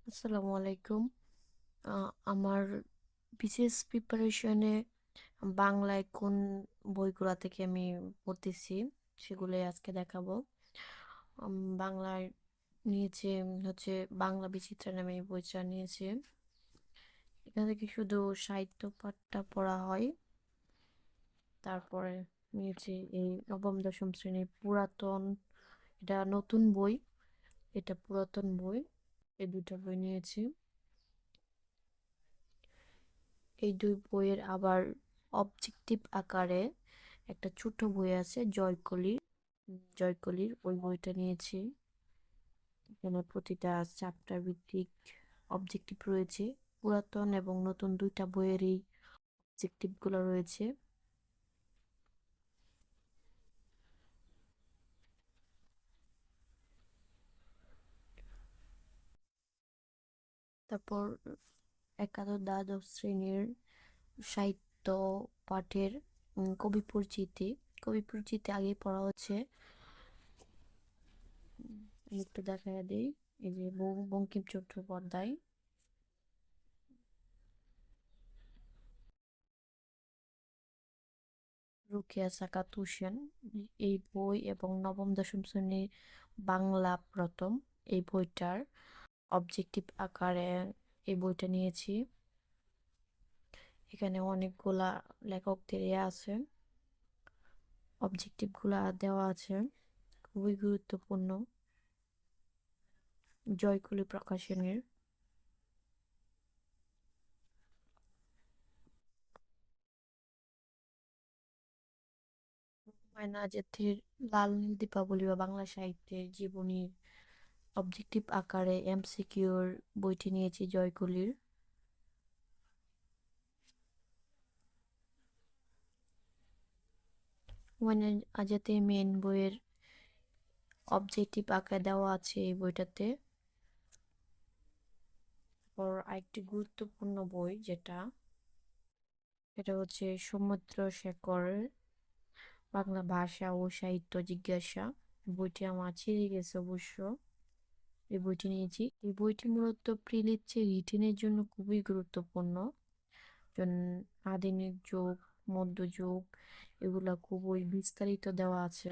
আসসালামু আলাইকুম। আমার বিসিএস প্রিপারেশনে বাংলায় কোন বইগুলা থেকে আমি পড়তেছি সেগুলোই আজকে দেখাবো। বাংলায় নিয়েছে হচ্ছে বাংলা বিচিত্রা নামে এই বইটা নিয়েছে। এখান থেকে শুধু সাহিত্য পাঠটা পড়া হয়। তারপরে নিয়েছে এই নবম দশম শ্রেণীর পুরাতন, এটা নতুন বই, এটা পুরাতন বই। এই দুইটা বই নিয়েছি। এই দুই বইয়ের আবার অবজেক্টিভ আকারে একটা ছোট বই আছে জয়কলির ওই বইটা নিয়েছি। এখানে প্রতিটা চ্যাপ্টার ভিত্তিক অবজেক্টিভ রয়েছে। পুরাতন এবং নতুন দুইটা বইয়েরই অবজেক্টিভ গুলো রয়েছে। তারপর একাদশ দ্বাদশ শ্রেণীর সাহিত্য পাঠের কবি পরিচিতি আগে পড়া হচ্ছে। আমি একটু দেখাইয়া দিই। এই যে বঙ্কিম চট্টোপাধ্যায়, রুকেয়া সাকাত হোসেন এই বই এবং নবম দশম শ্রেণীর বাংলা প্রথম এই বইটার অবজেক্টিভ আকারে এই বইটা নিয়েছি। এখানে অনেকগুলা লেখকদের আছে, অবজেক্টিভ গুলা দেওয়া আছে, খুবই গুরুত্বপূর্ণ। জয়কলি প্রকাশনের। হুমায়ুন আজাদের লাল নীল দীপাবলি বা বাংলা সাহিত্যের জীবনীর অবজেক্টিভ আকারে এমসিকিউর বইটি নিয়েছি জয়কলির। হুমায়ুন আজাদের মেন বইয়ের অবজেক্টিভ আকারে দেওয়া আছে এই বইটাতে। তারপর আরেকটি গুরুত্বপূর্ণ বই যেটা, এটা হচ্ছে সমুদ্র শেখরের বাংলা ভাষা ও সাহিত্য জিজ্ঞাসা। বইটি আমার ছিঁড়ে গেছে অবশ্য। এই বইটি নিয়েছি। এই বইটি মূলত প্রিলির চেয়ে রিটেনের জন্য খুবই গুরুত্বপূর্ণ। আধুনিক যুগ, মধ্যযুগ, এগুলা খুবই বিস্তারিত দেওয়া আছে।